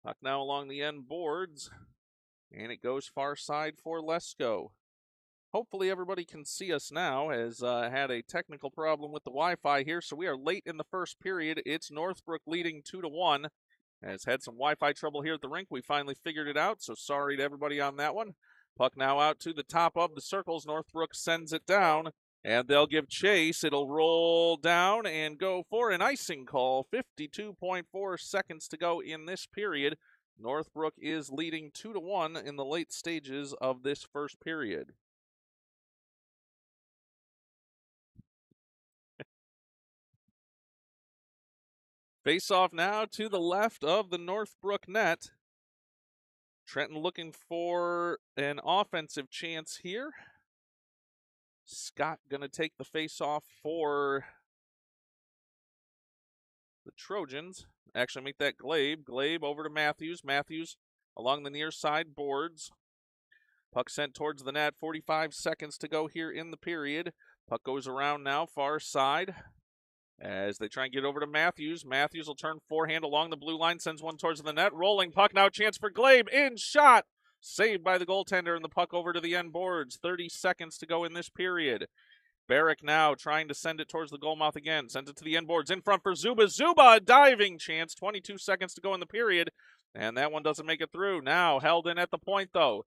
Puck now along the end boards, and it goes far side for Lesko. Hopefully everybody can see us now, as had a technical problem with the Wi-Fi here, so we are late in the first period. It's Northbrook leading 2-1. Has had some Wi-Fi trouble here at the rink. We finally figured it out, so sorry to everybody on that one. Puck now out to the top of the circles. Northbrook sends it down, and they'll give chase. It'll roll down and go for an icing call. 52.4 seconds to go in this period. Northbrook is leading 2-1 in the late stages of this first period. Face off now to the left of the Northbrook net. Trenton looking for an offensive chance here. Scott going to take the face off for the Trojans. Actually, make that Glabe. Glabe over to Matthews. Matthews along the near side boards. Puck sent towards the net. 45 seconds to go here in the period. Puck goes around now, far side. As they try and get over to Matthews. Matthews will turn forehand along the blue line, sends one towards the net. Rolling puck now, chance for Glabe. In shot. Saved by the goaltender, and the puck over to the end boards. 30 seconds to go in this period. Barrick now trying to send it towards the goal mouth again. Sends it to the end boards. In front for Zuba. Zuba, a diving chance. 22 seconds to go in the period. And that one doesn't make it through. Now held in at the point, though.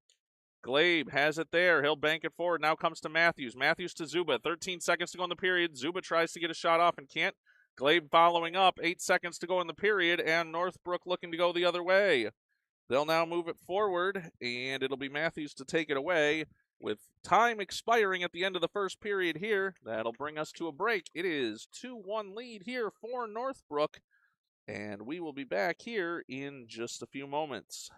Glabe has it there. He'll bank it forward. Now comes to Matthews. Matthews to Zuba. 13 seconds to go in the period. Zuba tries to get a shot off and can't. Glabe following up. 8 seconds to go in the period. And Northbrook looking to go the other way. They'll now move it forward, and it'll be Matthews to take it away. With time expiring at the end of the first period here, that'll bring us to a break. It is 2-1 lead here for Northbrook, and we will be back here in just a few moments.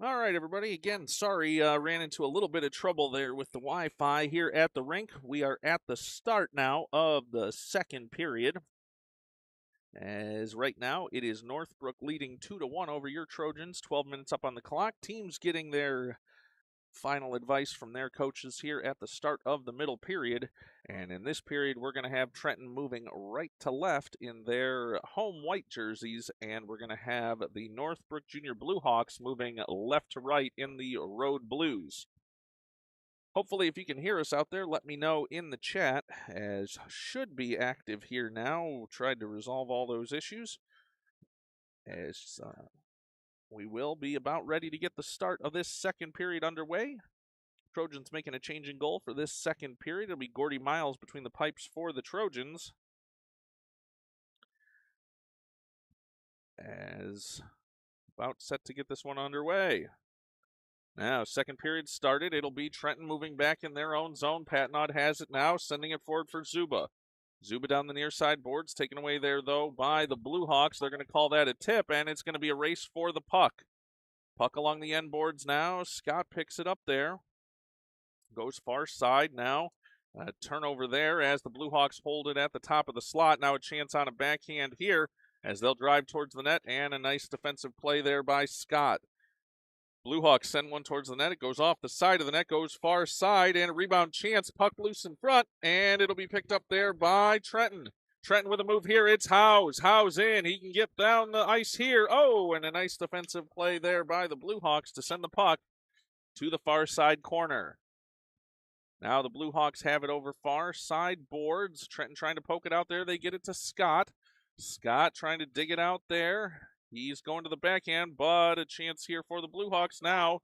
All right, everybody. Again, sorry, ran into a little bit of trouble there with the Wi-Fi here at the rink. We are at the start now of the second period. As right now, it is Northbrook leading 2-1 over your Trojans. 12 minutes up on the clock. Teams getting their final advice from their coaches here at the start of the middle period. And in this period, we're going to have Trenton moving right to left in their home white jerseys, and we're going to have the Northbrook Junior Bluehawks moving left to right in the road blues. Hopefully, if you can hear us out there, let me know in the chat, as should be active here now. Tried to resolve all those issues, as we will be about ready to get the start of this second period underway. Trojans making a changing goal for this second period. It'll be Gordy Miles between the pipes for the Trojans. As about set to get this one underway. Now, second period started. It'll be Trenton moving back in their own zone. Patnod has it now, sending it forward for Zuba. Zuba down the near side boards, taken away there, though, by the Bluehawks. They're going to call that a tip, and it's going to be a race for the puck. Puck along the end boards now. Scott picks it up there. Goes far side now. Turnover there as the Bluehawks hold it at the top of the slot. Now a chance on a backhand here as they'll drive towards the net, and a nice defensive play there by Scott. Bluehawks send one towards the net. It goes off the side of the net, goes far side, and a rebound chance. Puck loose in front, and it'll be picked up there by Trenton. Trenton with a move here. It's Howes. Howes in. He can get down the ice here. Oh, and a nice defensive play there by the Bluehawks to send the puck to the far side corner. Now the Bluehawks have it over far side boards. Trenton trying to poke it out there. They get it to Scott. Scott trying to dig it out there. He's going to the backhand, but a chance here for the Bluehawks now.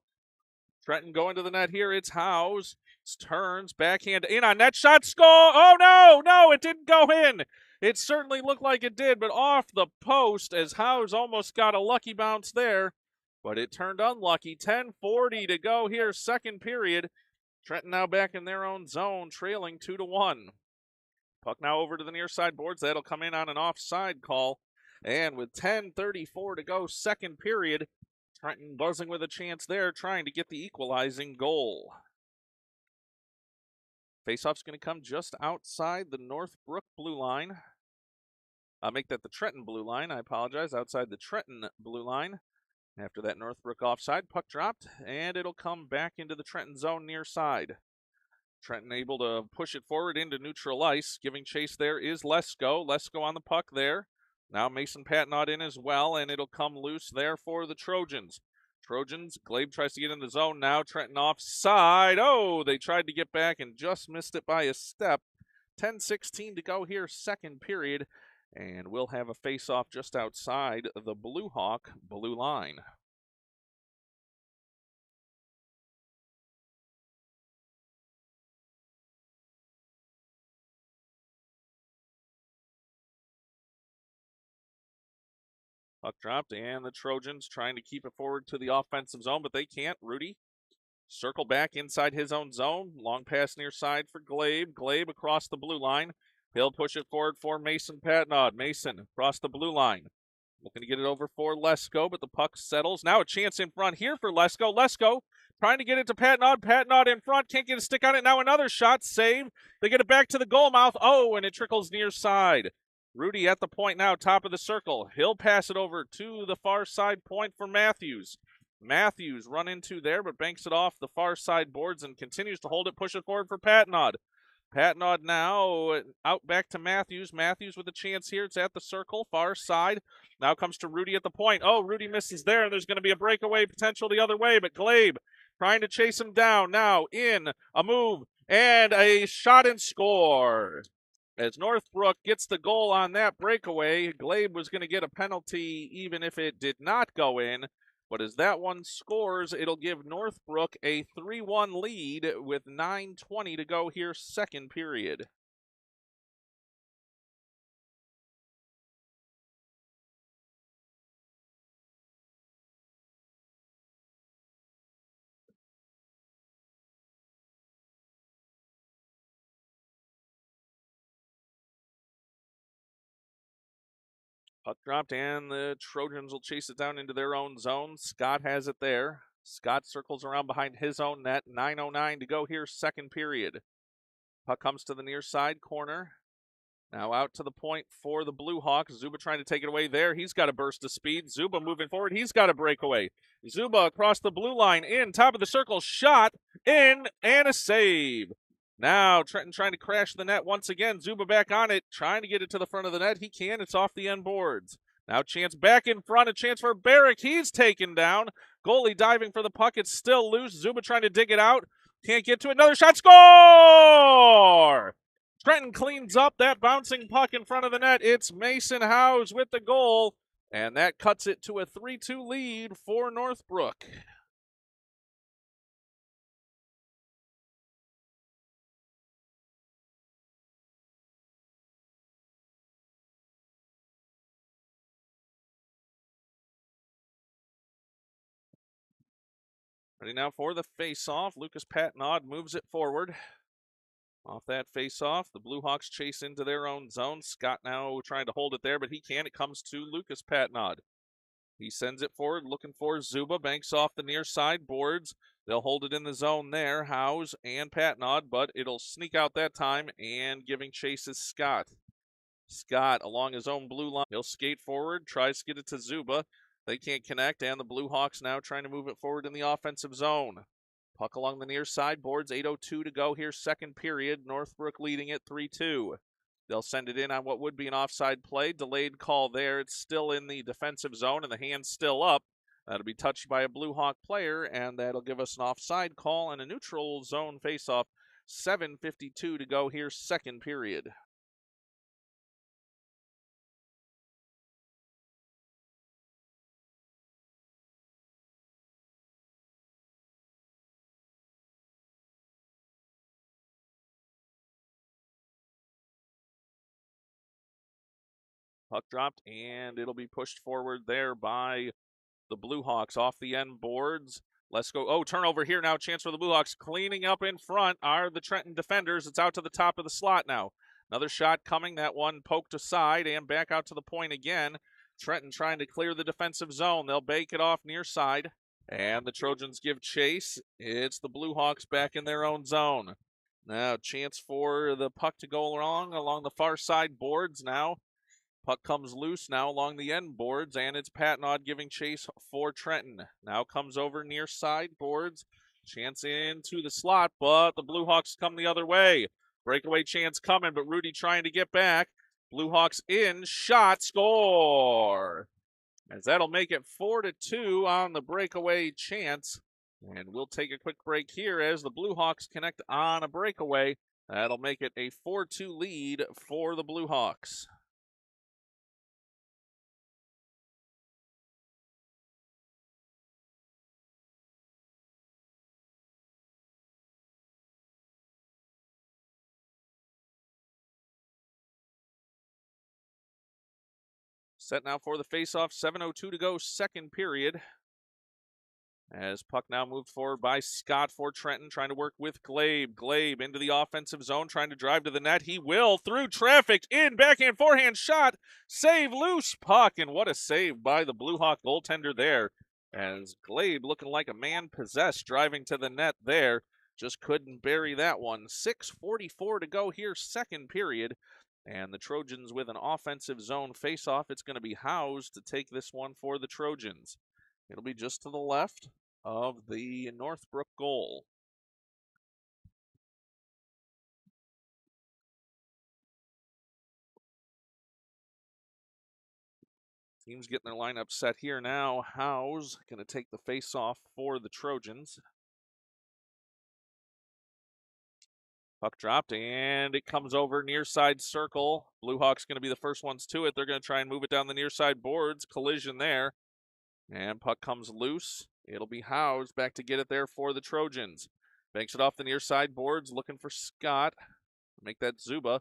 Trenton going to the net here. It's Howes. Turns, backhand in on net shot, score. Oh, no, it didn't go in. It certainly looked like it did, but off the post as Howes almost got a lucky bounce there, but it turned unlucky. 10:40 to go here, second period. Trenton now back in their own zone, trailing 2-1. Puck now over to the near side boards. That'll come in on an offside call. And with 10:34 to go, second period, Trenton buzzing with a chance there, trying to get the equalizing goal. Faceoff's going to come just outside the Northbrook blue line. I'll make that the Trenton blue line. I apologize. Outside the Trenton blue line. After that Northbrook offside, puck dropped, and it'll come back into the Trenton zone near side. Trenton able to push it forward into neutral ice. Giving chase there is Lesko. Lesko on the puck there. Now Mason Patnod in as well, and it'll come loose there for the Trojans. Glaive tries to get in the zone now. Trenton offside. Oh, they tried to get back and just missed it by a step. 10:16 to go here, second period, and we'll have a face-off just outside the Blue Hawk blue line. Puck dropped, and the Trojans trying to keep it forward to the offensive zone, but they can't. Rudy circle back inside his own zone. Long pass near side for Glaive. Glaive across the blue line. He'll push it forward for Mason Patnod. Mason across the blue line. Looking to get it over for Lesko, but the puck settles. Now a chance in front here for Lesko. Lesko trying to get it to Patnod. Patnod in front. Can't get a stick on it. Now another shot. Save. They get it back to the goal mouth. Oh, and it trickles near side. Rudy at the point now, top of the circle. He'll pass it over to the far side point for Matthews. Matthews run into there, but banks it off the far side boards and continues to hold it, push it forward for Patnod. Patnod now out back to Matthews. Matthews with a chance here. It's at the circle, far side. Now comes to Rudy at the point. Oh, Rudy misses there, and there's going to be a breakaway potential the other way, but Glaive trying to chase him down. Now in a move and a shot and score. As Northbrook gets the goal on that breakaway, Glaive was going to get a penalty even if it did not go in. But as that one scores, it'll give Northbrook a 3-1 lead with 9:20 to go here, second period. Puck dropped, and the Trojans will chase it down into their own zone. Scott has it there. Scott circles around behind his own net. 9:09 to go here, second period. Puck comes to the near side corner. Now out to the point for the Blue Hawks. Zuba trying to take it away there. He's got a burst of speed. Zuba moving forward. He's got a breakaway. Zuba across the blue line in, top of the circle, shot in, and a save. Now Trenton trying to crash the net once again. Zuba back on it, trying to get it to the front of the net. He can. It's off the end boards. Now chance back in front. A chance for Barrick. He's taken down. Goalie diving for the puck. It's still loose. Zuba trying to dig it out. Can't get to it. Another shot. Score! Trenton cleans up that bouncing puck in front of the net. It's Mason Howes with the goal, and that cuts it to a 3-2 lead for Northbrook. Ready now for the face-off. Lucas Patnod moves it forward. Off that face-off, the Blue Hawks chase into their own zone. Scott now trying to hold it there, but he can. It comes to Lucas Patnod. He sends it forward, looking for Zuba. Banks off the near side boards. They'll hold it in the zone there, Howes and Patnod, but it'll sneak out that time, and giving chase is Scott. Scott along his own blue line. He'll skate forward, tries to get it to Zuba. They can't connect, and the Blue Hawks now trying to move it forward in the offensive zone. Puck along the near side boards, 8:02 to go here, second period. Northbrook leading it 3-2. They'll send it in on what would be an offside play. Delayed call there. It's still in the defensive zone, and the hand's still up. That'll be touched by a Blue Hawk player, and that'll give us an offside call and a neutral zone faceoff. 7:52 to go here, second period. Puck dropped, and it'll be pushed forward there by the Blue Hawks off the end boards. Let's go. Oh, turnover here now. Chance for the Blue Hawks. Cleaning up in front are the Trenton defenders. It's out to the top of the slot now. Another shot coming. That one poked aside and back out to the point again. Trenton trying to clear the defensive zone. They'll bake it off near side. And the Trojans give chase. It's the Blue Hawks back in their own zone. Now, chance for the puck to go along the far side boards now. Puck comes loose now along the end boards, and it's Patnaud giving chase for Trenton. Now comes over near side boards. Chance into the slot, but the Blue Hawks come the other way. Breakaway chance coming, but Rudy trying to get back. Blue Hawks in, shot, score! As that'll make it 4-2 on the breakaway chance. And we'll take a quick break here as the Blue Hawks connect on a breakaway. That'll make it a 4-2 lead for the Blue Hawks. Set now for the faceoff, 7:02 to go, second period. As puck now moved forward by Scott for Trenton, trying to work with Glabe. Glabe into the offensive zone, trying to drive to the net. He will, through traffic, in, backhand, forehand shot, save, loose puck, and what a save by the Blue Hawk goaltender there. As Glabe looking like a man possessed, driving to the net there, just couldn't bury that one. 6:44 to go here, second period. And the Trojans with an offensive zone faceoff. It's going to be Howes to take this one for the Trojans. It'll be just to the left of the Northbrook goal. Teams getting their lineup set here now. Howes going to take the faceoff for the Trojans. Puck dropped, and it comes over near side circle. Blue Hawks going to be the first ones to it. They're going to try and move it down the near side boards. Collision there. And puck comes loose. It'll be Howes back to get it there for the Trojans. Banks it off the near side boards, looking for Scott. Make that Zuba.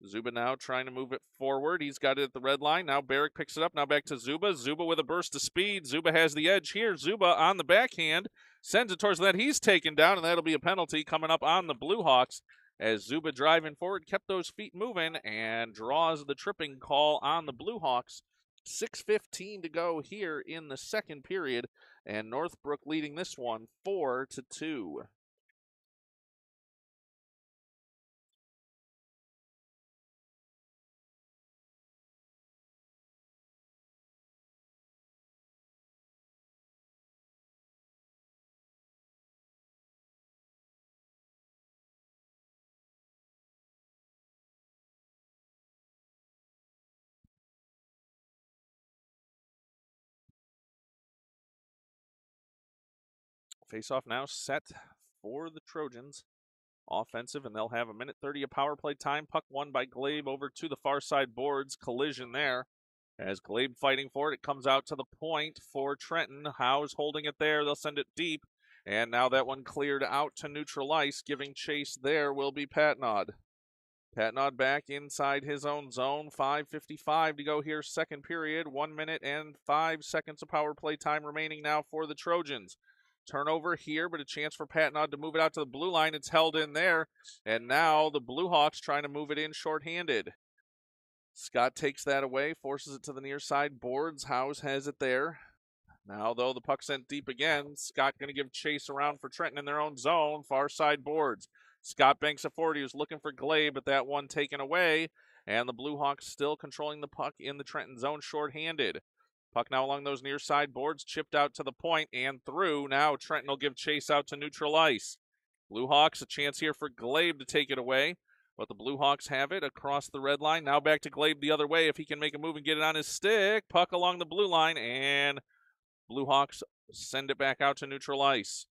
Zuba now trying to move it forward. He's got it at the red line. Now Barrick picks it up. Now back to Zuba. Zuba with a burst of speed. Zuba has the edge here. Zuba on the backhand. Sends it towards that. He's taken down, and that'll be a penalty coming up on the Blue Hawks as Zuba driving forward, kept those feet moving, and draws the tripping call on the Blue Hawks. 6:15 to go here in the second period, and Northbrook leading this one 4-2. Face-off now set for the Trojans. Offensive, and they'll have a minute 30 of power play time. Puck won by Glabe over to the far side boards. Collision there. As Glabe fighting for it, it comes out to the point for Trenton. Howes holding it there. They'll send it deep. And now that one cleared out to neutral ice. Giving chase there will be Patnaud. Patnaud back inside his own zone. 5:55 to go here, second period. 1 minute and 5 seconds of power play time remaining now for the Trojans. Turnover here, but a chance for Patnaud to move it out to the blue line. It's held in there, and now the Blue Hawks trying to move it in shorthanded. Scott takes that away, forces it to the near side boards. Howes has it there. Now, though, the puck sent deep again. Scott going to give chase around for Trenton in their own zone, far side boards. Scott banks it forward. He was looking for Glabe, but that one taken away, and the Blue Hawks still controlling the puck in the Trenton zone shorthanded. Puck now along those near side boards, chipped out to the point and through. Now Trenton will give chase out to neutral ice. Blue Hawks, a chance here for Glabe to take it away, but the Blue Hawks have it across the red line. Now back to Glabe the other way if he can make a move and get it on his stick. Puck along the blue line, and Blue Hawks send it back out to neutral ice.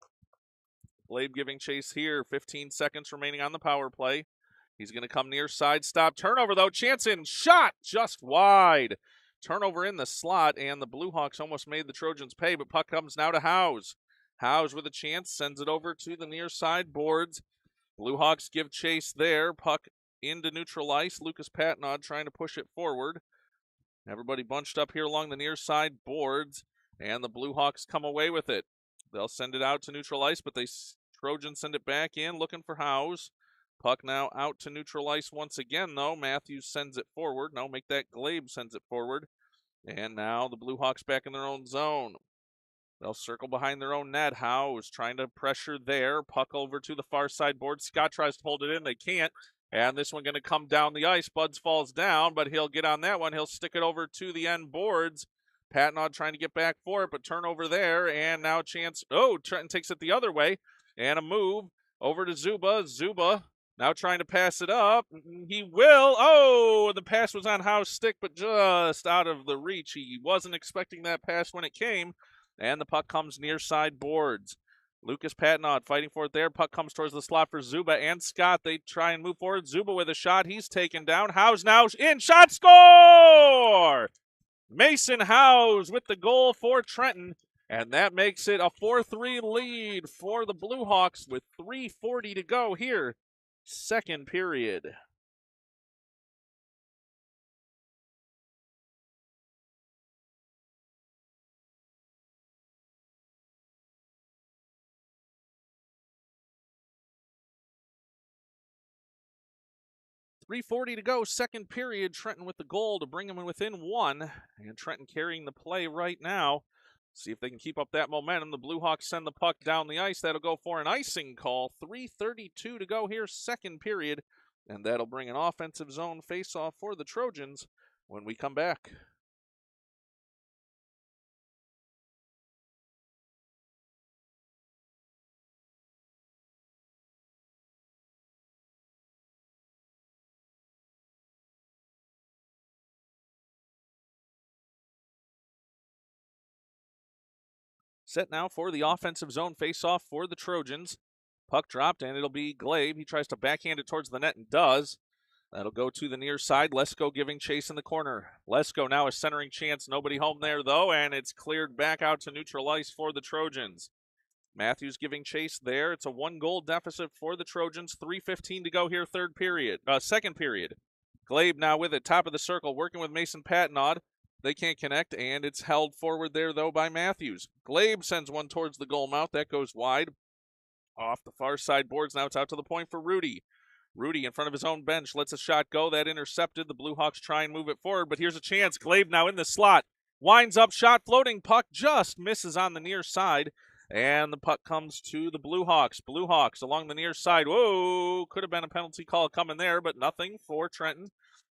Glabe giving chase here. 15 seconds remaining on the power play. He's going to come near side. Stop. Turnover, though. Chance in. Shot just wide. Turnover in the slot, and the Blue Hawks almost made the Trojans pay, but puck comes now to Howes. Howes with a chance, sends it over to the near side boards. Blue Hawks give chase there. Puck into neutral ice. Lucas Patnaud trying to push it forward. Everybody bunched up here along the near side boards, and the Blue Hawks come away with it. They'll send it out to neutral ice, but Trojans send it back in, looking for Howes. Puck now out to neutral ice once again, though. Matthews sends it forward. No, make that Glabe sends it forward. And now the Blue Hawks back in their own zone. They'll circle behind their own net. Howes trying to pressure there. Puck over to the far side board. Scott tries to hold it in. They can't. And this one going to come down the ice. Buds falls down, but he'll get on that one. He'll stick it over to the end boards. Patnaud trying to get back for it, but turnover there. And now chance. Oh, Trenton takes it the other way. And a move over to Zuba. Zuba now trying to pass it up. He will. Oh, the pass was on Howes' stick, but just out of the reach. He wasn't expecting that pass when it came. And the puck comes near side boards. Lucas Patnaud fighting for it there. Puck comes towards the slot for Zuba and Scott. They try and move forward. Zuba with a shot. He's taken down. Howes now in. Shot, score! Mason Howes with the goal for Trenton. And that makes it a 4-3 lead for the Blue Hawks with 3:40 to go here. Second period. 3:40 to go, second period. Trenton with the goal to bring them within one. And Trenton carrying the play right now. See if they can keep up that momentum. The Blue Hawks send the puck down the ice. That'll go for an icing call. 3:32 to go here, second period. And that'll bring an offensive zone faceoff for the Trojans when we come back. Set now for the offensive zone faceoff for the Trojans. Puck dropped, and it'll be Glabe. He tries to backhand it towards the net and does. That'll go to the near side. Lesko giving chase in the corner. Lesko now a centering chance. Nobody home there, though, and it's cleared back out to neutral ice for the Trojans. Matthews giving chase there. It's a 1-goal deficit for the Trojans. 3:15 to go here, second period. Glabe now with it, top of the circle, working with Mason Patnaud. They can't connect, and it's held forward there, though, by Matthews. Glabe sends one towards the goal mouth. That goes wide. Off the far side boards. Now it's out to the point for Rudy. Rudy in front of his own bench lets a shot go. That intercepted. The Blue Hawks try and move it forward, but here's a chance. Glabe now in the slot. Winds up, shot, floating puck, just misses on the near side. And the puck comes to the Blue Hawks. Blue Hawks along the near side. Whoa, could have been a penalty call coming there, but nothing for Trenton.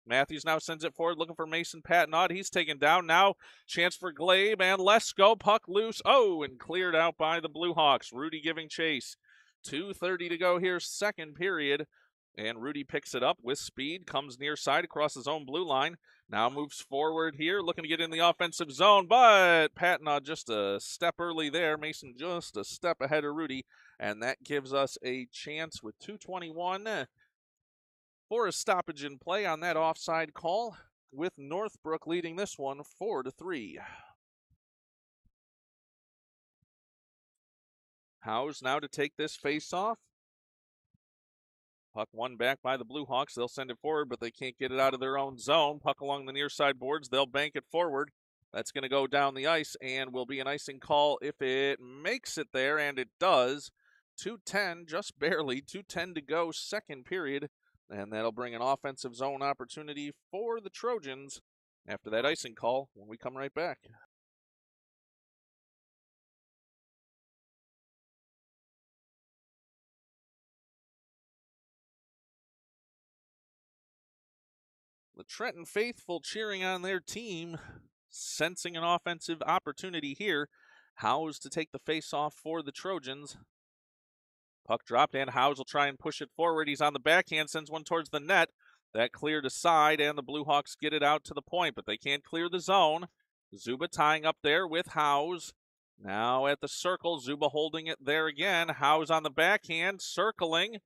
Matthews now sends it forward, looking for Mason Patnaud. He's taken down. Now, chance for Glabe, and Lesko, puck loose. Oh, and cleared out by the Blue Hawks. Rudy giving chase. 2:30 to go here, second period. And Rudy picks it up with speed, comes near side across his own blue line. Now moves forward here, looking to get in the offensive zone, but Patnaud just a step early there. Mason just a step ahead of Rudy, and that gives us a chance with 2:21 for a stoppage in play on that offside call, with Northbrook leading this one 4-3. Howes now to take this face-off. Puck won back by the Blue Hawks. They'll send it forward, but they can't get it out of their own zone. Puck along the near side boards. They'll bank it forward. That's going to go down the ice and will be an icing call if it makes it there, and it does. 2:10, just barely. 2:10 to go, second period. And that'll bring an offensive zone opportunity for the Trojans after that icing call when we come right back. The Trenton faithful cheering on their team, sensing an offensive opportunity here. Howes to take the face-off for the Trojans. Puck dropped, and Howes will try and push it forward. He's on the backhand, sends one towards the net. That cleared aside, and the Blue Hawks get it out to the point, but they can't clear the zone. Zuba tying up there with Howes. Now at the circle, Zuba holding it there again. Howes on the backhand, circling.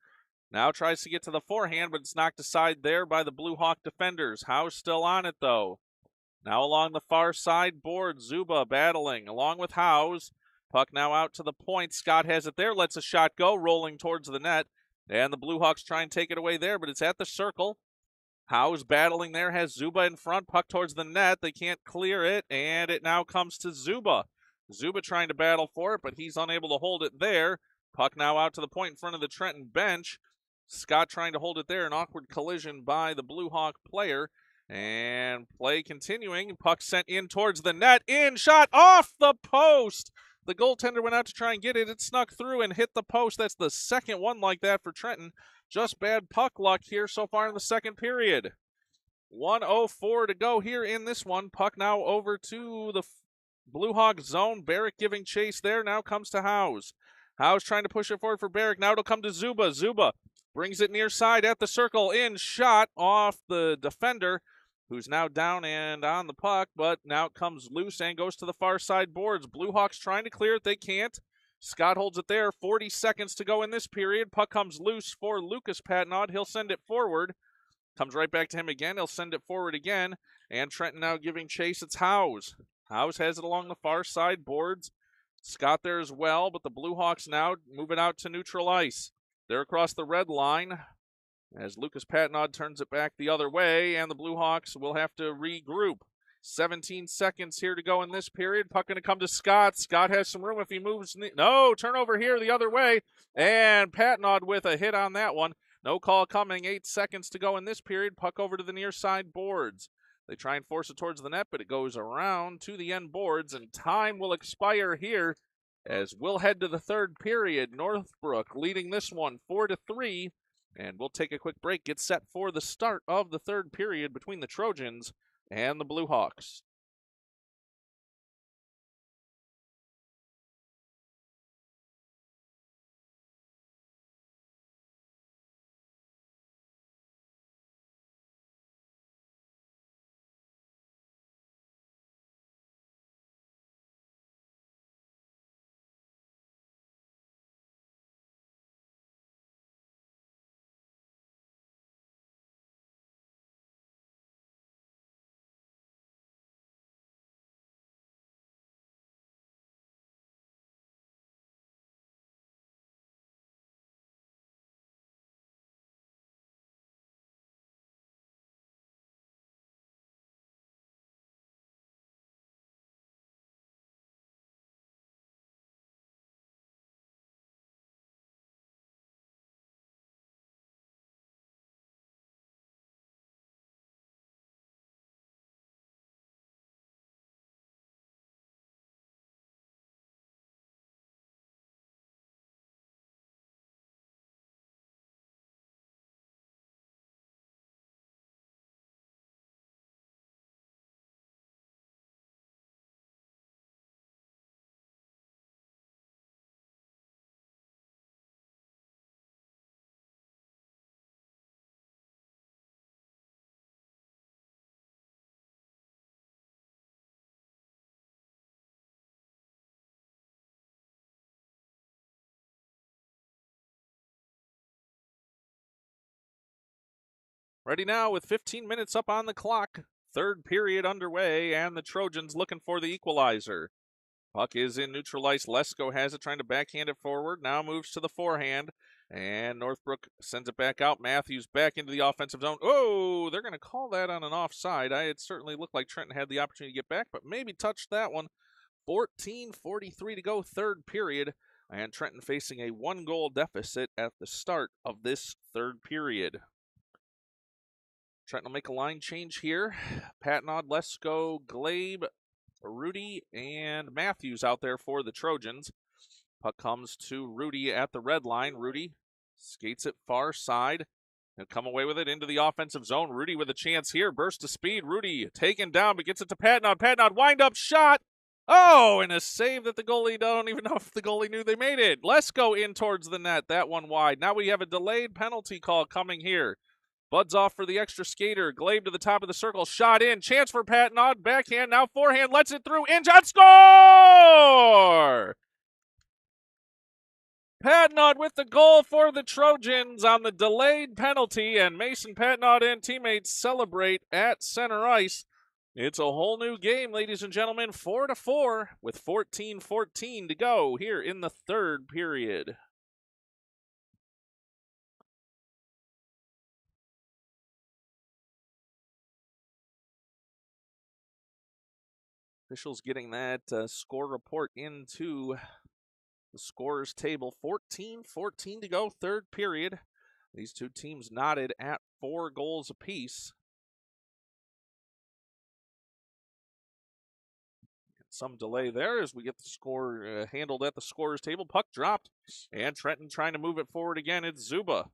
Now tries to get to the forehand, but it's knocked aside there by the Blue Hawk defenders. Howes still on it, though. Now along the far side board, Zuba battling along with Howes. Puck now out to the point. Scott has it there, lets a shot go, rolling towards the net. And the Blue Hawks try and take it away there, but it's at the circle. Howe's battling there, has Zuba in front, puck towards the net. They can't clear it, and it now comes to Zuba. Zuba trying to battle for it, but he's unable to hold it there. Puck now out to the point in front of the Trenton bench. Scott trying to hold it there. An awkward collision by the Blue Hawk player. And play continuing. Puck sent in towards the net. In, shot off the post. The goaltender went out to try and get it. It snuck through and hit the post. That's the second one like that for Trenton. Just bad puck luck here so far in the second period. 1:04 to go here in this one. Puck now over to the Blue Hawk zone. Barrick giving chase there. Now comes to Howes. Howes trying to push it forward for Barrick. Now it'll come to Zuba. Zuba brings it near side at the circle. In, shot off the defender, who's now down and on the puck, but now it comes loose and goes to the far side boards. Blue Hawks trying to clear it. They can't. Scott holds it there. 40 seconds to go in this period. Puck comes loose for Lucas Patnaud. He'll send it forward. Comes right back to him again. He'll send it forward again. And Trenton now giving chase. It's Howes. Howes has it along the far side boards. Scott there as well, but the Blue Hawks now moving out to neutral ice. They're across the red line as Lucas Patnaud turns it back the other way, and the Blue Hawks will have to regroup. 17 seconds here to go in this period. Puck going to come to Scott. Scott has some room if he moves. No, turnover here the other way, and Patnaud with a hit on that one. No call coming. 8 seconds to go in this period. Puck over to the near side boards. They try and force it towards the net, but it goes around to the end boards, and time will expire here as we'll head to the third period. Northbrook leading this one 4-3. And we'll take a quick break, get set for the start of the third period between the Trojans and the Blue Hawks. Ready now with 15 minutes up on the clock. Third period underway, and the Trojans looking for the equalizer. Puck is in neutral ice. Lesko has it, trying to backhand it forward. Now moves to the forehand, and Northbrook sends it back out. Matthews back into the offensive zone. Oh, they're going to call that on an offside. It certainly looked like Trenton had the opportunity to get back, but maybe touched that one. 14:43 to go, third period, and Trenton facing a one-goal deficit at the start of this third period. Trenton will make a line change here. Patnaud, Lesko, Glabe, Rudy, and Matthews out there for the Trojans. Puck comes to Rudy at the red line. Rudy skates it far side. He'll come away with it into the offensive zone. Rudy with a chance here. Burst of speed. Rudy taken down, but gets it to Patnaud. Patnaud, wind-up shot. Oh, and a save that the goalie, don't even know if the goalie knew they made it. Lesko in towards the net. That one wide. Now we have a delayed penalty call coming here. Buds off for the extra skater. Glabe to the top of the circle. Shot in. Chance for Patnaud. Backhand. Now forehand. Lets it through. In shot. Score! Patnaud with the goal for the Trojans on the delayed penalty. And Mason Patnaud and teammates celebrate at center ice. It's a whole new game, ladies and gentlemen. 4-4 with 14:14 to go here in the third period. Officials getting that score report into the scorers table. 14-14 to go, third period. These two teams knotted at 4 goals apiece. Some delay there as we get the score handled at the scorers table. Puck dropped, and Trenton trying to move it forward again. It's Zuba.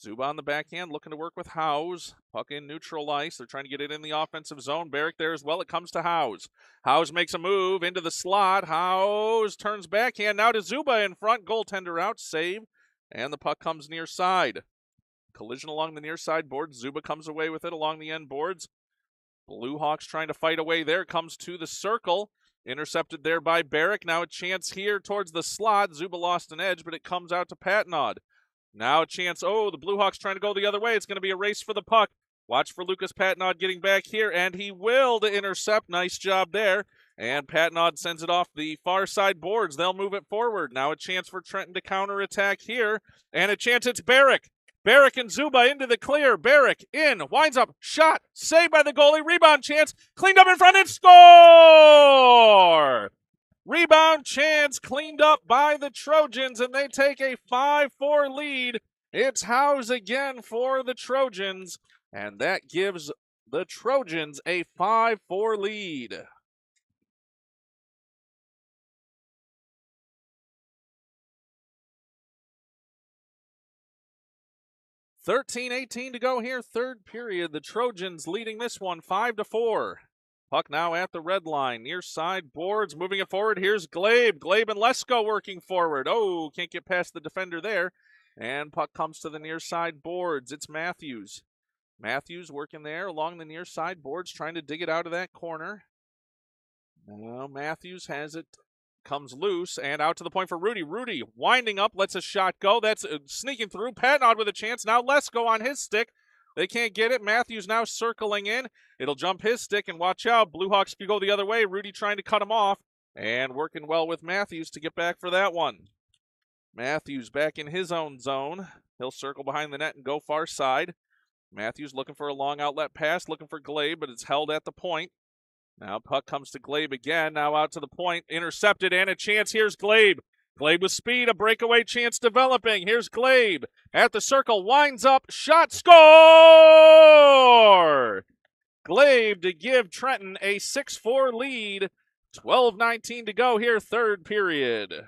Zuba on the backhand, looking to work with Howes. Puck in neutral ice. They're trying to get it in the offensive zone. Barrick there as well. It comes to Howes. Howes makes a move into the slot. Howes turns backhand. Now to Zuba in front. Goaltender out. Save. And the puck comes near side. Collision along the near side boards. Zuba comes away with it along the end boards. Blue Hawks trying to fight away there. Comes to the circle. Intercepted there by Barrick. Now a chance here towards the slot. Zuba lost an edge, but it comes out to Patnod. Now a chance. Oh, the Blue Hawks trying to go the other way. It's going to be a race for the puck. Watch for Lucas Patnod getting back here, and he will to intercept. Nice job there. And Patnod sends it off the far side boards. They'll move it forward. Now a chance for Trenton to counterattack here. And a chance. It's Barrick. Barrick and Zuba into the clear. Barrick in. Winds up. Shot. Saved by the goalie. Rebound chance. Cleaned up in front and score! Rebound chance cleaned up by the Trojans, and they take a 5-4 lead. It's Howes again for the Trojans, and that gives the Trojans a 5-4 lead. $13:18 to go here, third period. The Trojans leading this one 5-4. Puck now at the red line, near side boards, moving it forward. Here's Glabe. Glabe and Lesko working forward. Oh, can't get past the defender there. And puck comes to the near side boards. It's Matthews. Matthews working there along the near side boards, trying to dig it out of that corner. Now Matthews has it, comes loose, and out to the point for Rudy. Rudy winding up, lets a shot go. That's sneaking through. Patnod with a chance. Now Lesko on his stick. They can't get it. Matthews now circling in. It'll jump his stick, and watch out. Blue Hawks could go the other way. Rudy trying to cut him off, and working well with Matthews to get back for that one. Matthews back in his own zone. He'll circle behind the net and go far side. Matthews looking for a long outlet pass, looking for Glabe, but it's held at the point. Now puck comes to Glabe again. Now out to the point. Intercepted, and a chance. Here's Glabe. Glabe with speed, a breakaway chance developing. Here's Glabe at the circle, winds up, shot, score! Glabe to give Trenton a 6-4 lead. 12:19 to go here, third period.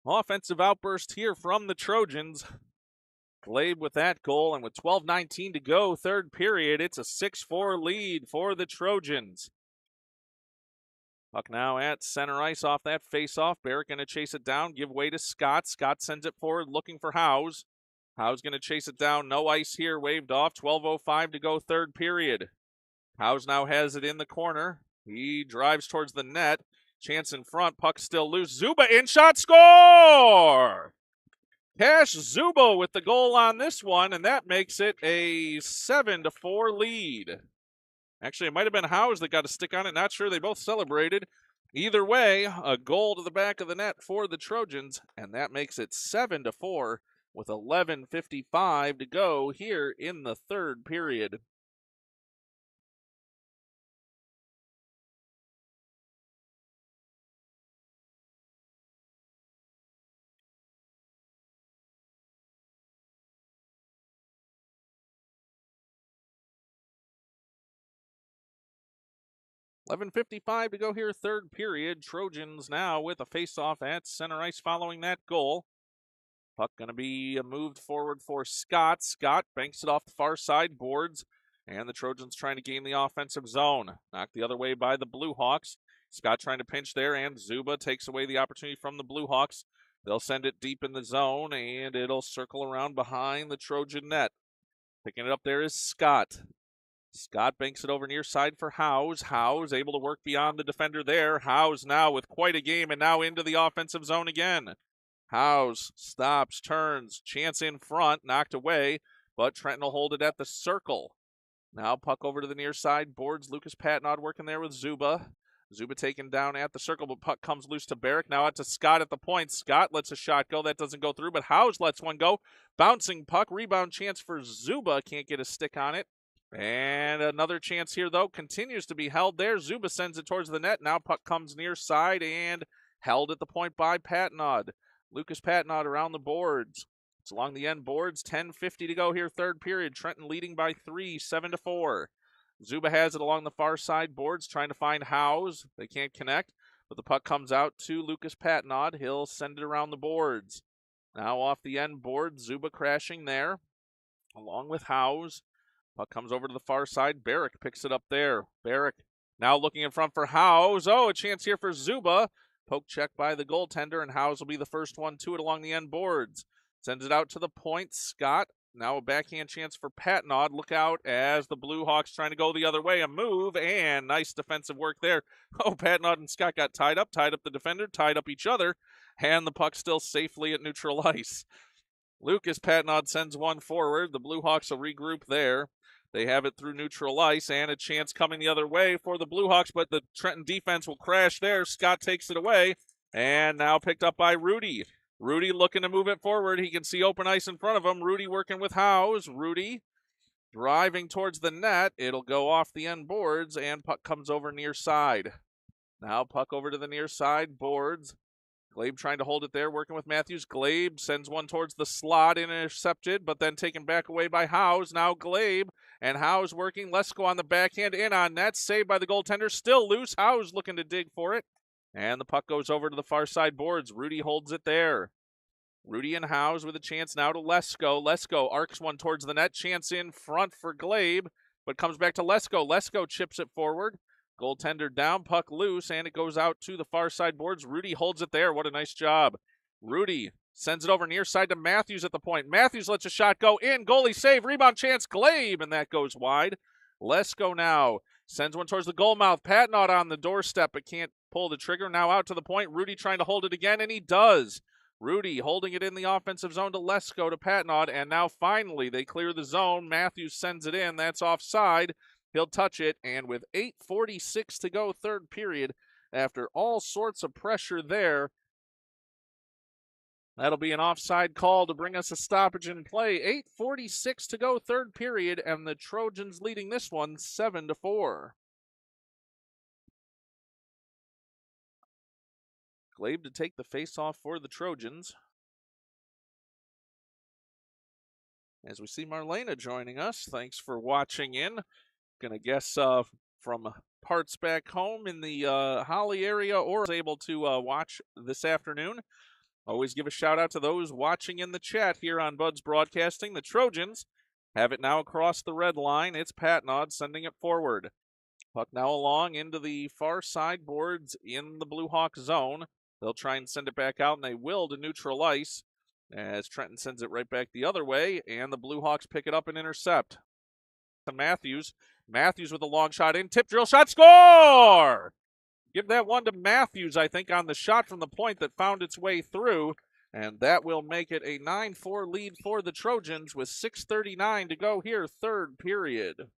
Offensive outburst here from the Trojans. Glabe with that goal, and with 12:19 to go, third period, it's a 6-4 lead for the Trojans. Puck now at center ice off that face-off. Barrett going to chase it down, give way to Scott. Scott sends it forward, looking for Howes. Howes going to chase it down. No ice here, waved off. 12:05 to go, third period. Howes now has it in the corner. He drives towards the net. Chance in front, puck still loose. Zuba in, shot, score! Cash Zuba with the goal on this one, and that makes it a 7-4 lead. Actually, it might have been Howes that got a stick on it. Not sure. They both celebrated. Either way, a goal to the back of the net for the Trojans, and that makes it 7-4 with 11:55 to go here in the third period. $11:55 to go here, third period. Trojans now with a face-off at center ice following that goal. Puck going to be moved forward for Scott. Scott banks it off the far side boards, and the Trojans trying to gain the offensive zone. Knocked the other way by the Blue Hawks. Scott trying to pinch there, and Zuba takes away the opportunity from the Blue Hawks. They'll send it deep in the zone, and it'll circle around behind the Trojan net. Picking it up there is Scott. Scott banks it over near side for Howes. Howes able to work beyond the defender there. Howes now with quite a game, and now into the offensive zone again. Howes stops, turns, chance in front, knocked away, but Trenton will hold it at the circle. Now puck over to the near side boards. Lucas Patnod working there with Zuba. Zuba taken down at the circle, but puck comes loose to Barrick. Now out to Scott at the point. Scott lets a shot go. That doesn't go through, but Howes lets one go. Bouncing puck. Rebound chance for Zuba. Can't get a stick on it. And another chance here, though. Continues to be held there. Zuba sends it towards the net. Now puck comes near side and held at the point by Patnod. Lucas Patnod around the boards. It's along the end boards. 10:50 to go here, third period. Trenton leading by 3, 7-4. Zuba has it along the far side boards, trying to find Howes. They can't connect, but the puck comes out to Lucas Patnod. He'll send it around the boards. Now off the end board, Zuba crashing there, along with Howes. Puck comes over to the far side. Barrick picks it up there. Barrick now looking in front for Howes. Oh, a chance here for Zuba. Poke check by the goaltender, and Howes will be the first one to it along the end boards. Sends it out to the point. Scott. Now a backhand chance for Patnod. Look out as the Blue Hawks trying to go the other way. A move and nice defensive work there. Oh, Patnod and Scott got tied up the defender, tied up each other, and the puck still safely at neutral ice. Lucas Patnod sends one forward. The Blue Hawks will regroup there. They have it through neutral ice and a chance coming the other way for the Blue Hawks, but the Trenton defense will crash there. Scott takes it away and now picked up by Rudy. Rudy looking to move it forward. He can see open ice in front of him. Rudy working with Howes. Rudy driving towards the net. It'll go off the end boards, and puck comes over near side. Now puck over to the near side boards. Glabe trying to hold it there, working with Matthews. Glabe sends one towards the slot, intercepted, but then taken back away by Howes. Now Glabe, and Howes working. Lesko on the backhand, in on net. Saved by the goaltender. Still loose. Howes looking to dig for it. And the puck goes over to the far side boards. Rudy holds it there. Rudy and Howes with a chance now to Lesko. Lesko arcs one towards the net. Chance in front for Glabe, but comes back to Lesko. Lesko chips it forward. Goaltender down, puck loose, and it goes out to the far side boards. Rudy holds it there. What a nice job. Rudy sends it over near side to Matthews at the point. Matthews lets a shot go in. Goalie save. Rebound chance. Glabe, and that goes wide. Lesko now sends one towards the goal mouth. Patnod on the doorstep, but can't pull the trigger. Now out to the point. Rudy trying to hold it again, and he does. Rudy holding it in the offensive zone to Lesko to Patnod, and now finally they clear the zone. Matthews sends it in. That's offside. He'll touch it, and with 8:46 to go, third period, after all sorts of pressure there, that'll be an offside call to bring us a stoppage in play. 8:46 to go, third period, and the Trojans leading this one 7-4. Glabe to take the face-off for the Trojans. As we see Marlena joining us, thanks for watching in. Gonna guess from parts back home in the Holly area or is able to watch this afternoon. Always give a shout out to those watching in the chat here on Bud's Broadcasting. The Trojans have it now across the red line. It's Patnod sending it forward. Puck now along into the far side boards in the Blue Hawk zone. They'll try and send it back out, and they will to neutral ice as Trenton sends it right back the other way, and the Blue Hawks pick it up and intercept. To Matthews. Matthews with a long shot in. Tip drill shot. Score! Give that one to Matthews, I think, on the shot from the point that found its way through. And that will make it a 9-4 lead for the Trojans with 6:39 to go here, third period.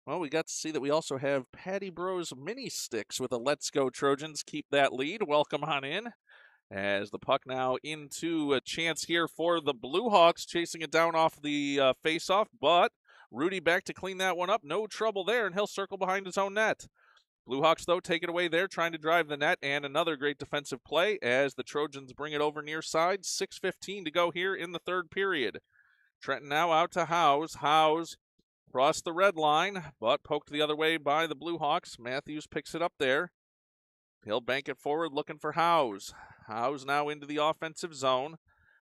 Well, we got to see that we also have Patty Bros mini sticks with a Let's Go Trojans. Keep that lead. Welcome on in. As the puck now into a chance here for the Blue Hawks, chasing it down off the face-off, but Rudy back to clean that one up. No trouble there, and he'll circle behind his own net. Blue Hawks, though, take it away there, trying to drive the net, and another great defensive play as the Trojans bring it over near side. 6:15 to go here in the third period. Trenton now out to Howes. Howes across the red line, but poked the other way by the Blue Hawks. Matthews picks it up there. He'll bank it forward, looking for Howes. Howes now into the offensive zone.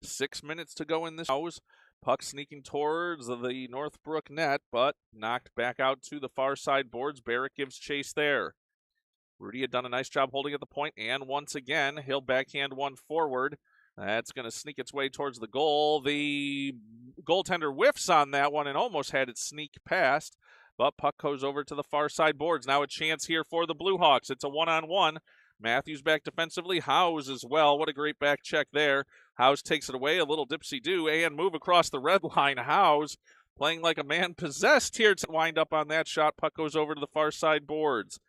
6 minutes to go in this. Howes, puck sneaking towards the Northbrook net, but knocked back out to the far side boards. Barrick gives chase there. Rudy had done a nice job holding at the point, and once again, he'll backhand one forward. That's going to sneak its way towards the goal. The goaltender whiffs on that one and almost had it sneak past, but puck goes over to the far side boards. Now a chance here for the Blue Hawks. It's a one-on-one. Matthews back defensively. Howes as well. What a great back check there. Howes takes it away. A little dipsy-do and move across the red line. Howes playing like a man possessed here to wind up on that shot. Puck goes over to the far side boards.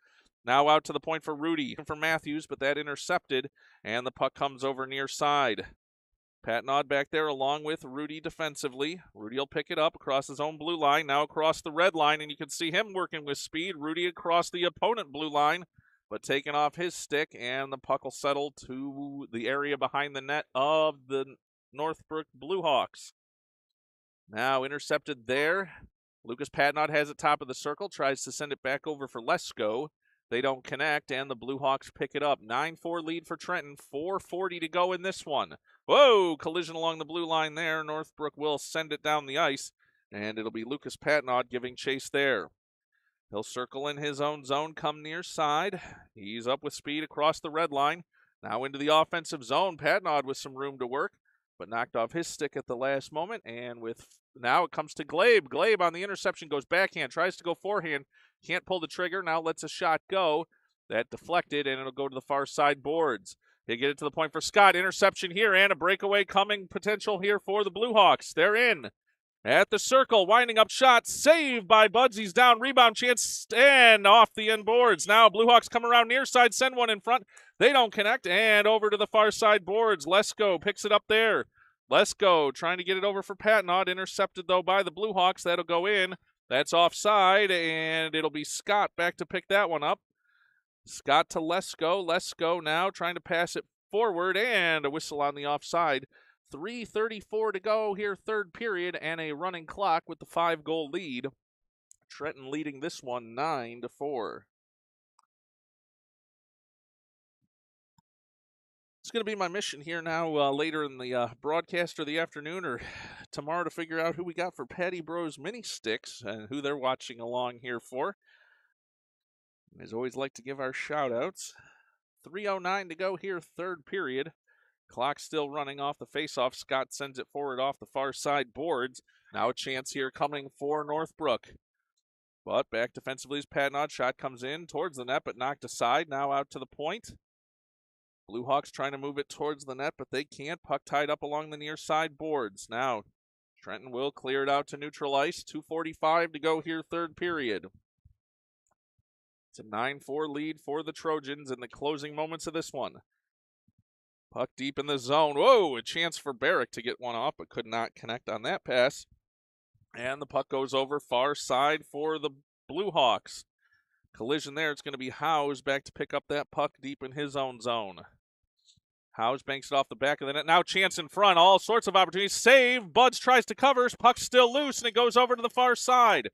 Now out to the point for Rudy. For Matthews, but that intercepted, and the puck comes over near side. Patnaud back there along with Rudy defensively. Rudy will pick it up across his own blue line, now across the red line, and you can see him working with speed. Rudy across the opponent blue line, but taking off his stick, and the puck will settle to the area behind the net of the Northbrook Bluehawks. Now intercepted there. Lucas Patnaud has it top of the circle, tries to send it back over for Lesko. They don't connect, and the Bluehawks pick it up. 9-4 lead for Trenton, 4:40 to go in this one. Whoa, collision along the blue line there. Northbrook will send it down the ice, and it'll be Lucas Patnaud giving chase there. He'll circle in his own zone, come near side. He's up with speed across the red line. Now into the offensive zone. Patnaud with some room to work, but knocked off his stick at the last moment. And now it comes to Glabe. Glabe on the interception goes backhand, tries to go forehand. Can't pull the trigger. Now lets a shot go. That deflected, and it'll go to the far side boards. They get it to the point for Scott. Interception here, and a breakaway coming potential here for the Bluehawks. They're in at the circle, winding up shot. Saved by Buds. He's down. Rebound chance, and off the end boards. Now Bluehawks come around near side, send one in front. They don't connect, and over to the far side boards. Lesko picks it up there. Lesko trying to get it over for Patnaud. Intercepted, though, by the Bluehawks. That'll go in. That's offside, and it'll be Scott back to pick that one up. Scott to Lesko. Lesko now trying to pass it forward, and a whistle on the offside. 3:34 to go here, third period, and a running clock with the 5-goal lead. Trenton leading this one 9-4. It's going to be my mission here now later in the broadcast or the afternoon or tomorrow to figure out who we got for Patty Bros mini sticks and who they're watching along here for. As always, like to give our shout-outs. 3:09 to go here, third period. Clock still running off the face-off. Scott sends it forward off the far side boards. Now a chance here coming for Northbrook. But back defensively as Patnaud. Shot comes in towards the net, but knocked aside. Now out to the point. Bluehawks trying to move it towards the net, but they can't. Puck tied up along the near side boards. Now Trenton will clear it out to neutral ice. 2:45 to go here, third period. It's a 9-4 lead for the Trojans in the closing moments of this one. Puck deep in the zone. Whoa, a chance for Barrick to get one off, but could not connect on that pass. And the puck goes over far side for the Bluehawks. Collision there. It's going to be Howes back to pick up that puck deep in his own zone. Howes banks it off the back of the net. Now chance in front. All sorts of opportunities. Save. Buds tries to cover. Puck's still loose, and it goes over to the far side.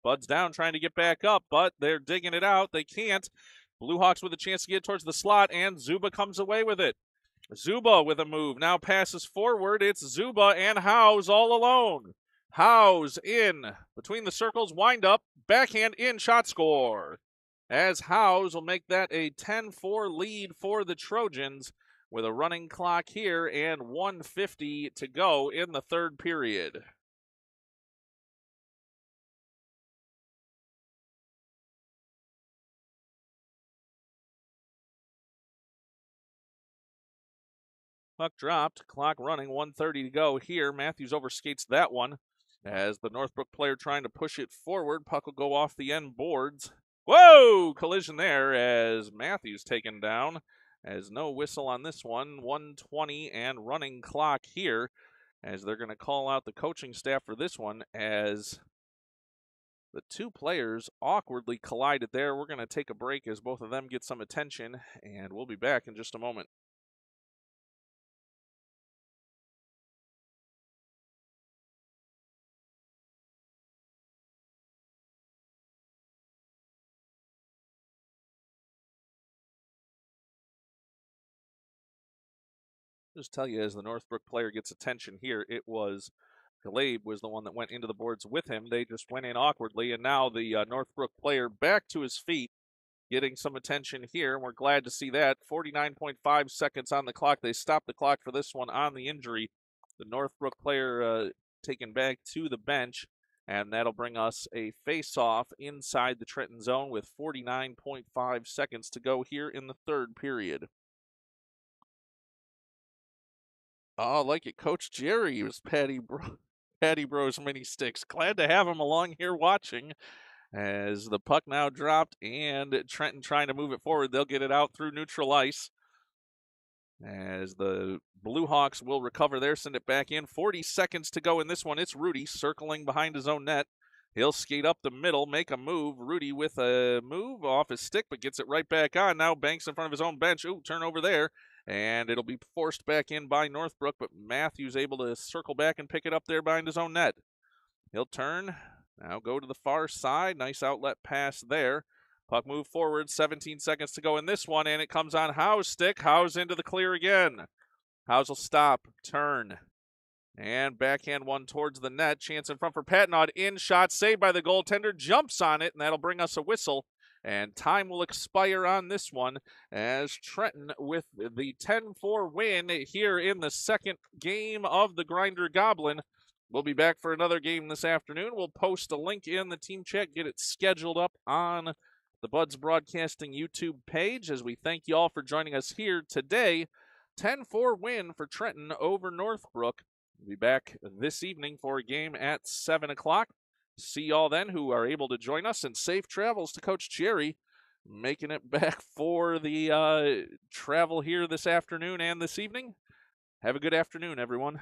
Buds down trying to get back up, but they're digging it out. They can't. Bluehawks with a chance to get towards the slot, and Zuba comes away with it. Zuba with a move. Now passes forward. It's Zuba and Howes all alone. Howes in. Between the circles, wind up. Backhand in, shot score. As Howes will make that a 10-4 lead for the Trojans with a running clock here and 1:50 to go in the third period. Puck dropped, clock running, 1:30 to go here. Matthews overskates that one as the Northbrook player trying to push it forward. Puck will go off the end boards. Whoa! Collision there as Matthews taken down. As no whistle on this one. 1:20 and running clock here as they're going to call out the coaching staff for this one as the two players awkwardly collided there. We're going to take a break as both of them get some attention, and we'll be back in just a moment. Just tell you, as the Northbrook player gets attention here, it was Glabe was the one that went into the boards with him. They just went in awkwardly, and now the Northbrook player back to his feet, getting some attention here, and we're glad to see that. 49.5 seconds on the clock. They stopped the clock for this one on the injury. The Northbrook player taken back to the bench, and that'll bring us a face-off inside the Trenton zone with 49.5 seconds to go here in the third period. Oh, I like it. Coach Jerry was Patty Bros mini sticks. Glad to have him along here watching as the puck now dropped and Trenton trying to move it forward. They'll get it out through neutral ice as the Blue Hawks will recover there, send it back in. 40 seconds to go in this one. It's Rudy circling behind his own net. He'll skate up the middle, make a move. Rudy with a move off his stick, but gets it right back on. Now Banks in front of his own bench. Ooh, turnover there. And it'll be forced back in by Northbrook, but Matthews able to circle back and pick it up there behind his own net. He'll turn, now go to the far side. Nice outlet pass there. Puck move forward, 17 seconds to go in this one, and it comes on Howe's stick. Howe's into the clear again. Howe's will stop, turn, and backhand one towards the net. Chance in front for Patnod. In shot, saved by the goaltender, jumps on it, and that'll bring us a whistle. And time will expire on this one as Trenton with the 10-4 win here in the second game of the Grinder Goblin. We'll be back for another game this afternoon. We'll post a link in the team chat, get it scheduled up on the Buds Broadcasting YouTube page as we thank you all for joining us here today. 10-4 win for Trenton over Northbrook. We'll be back this evening for a game at 7 o'clock. See y'all then who are able to join us, and safe travels to Coach Jerry, making it back for the travel here this afternoon and this evening. Have a good afternoon, everyone.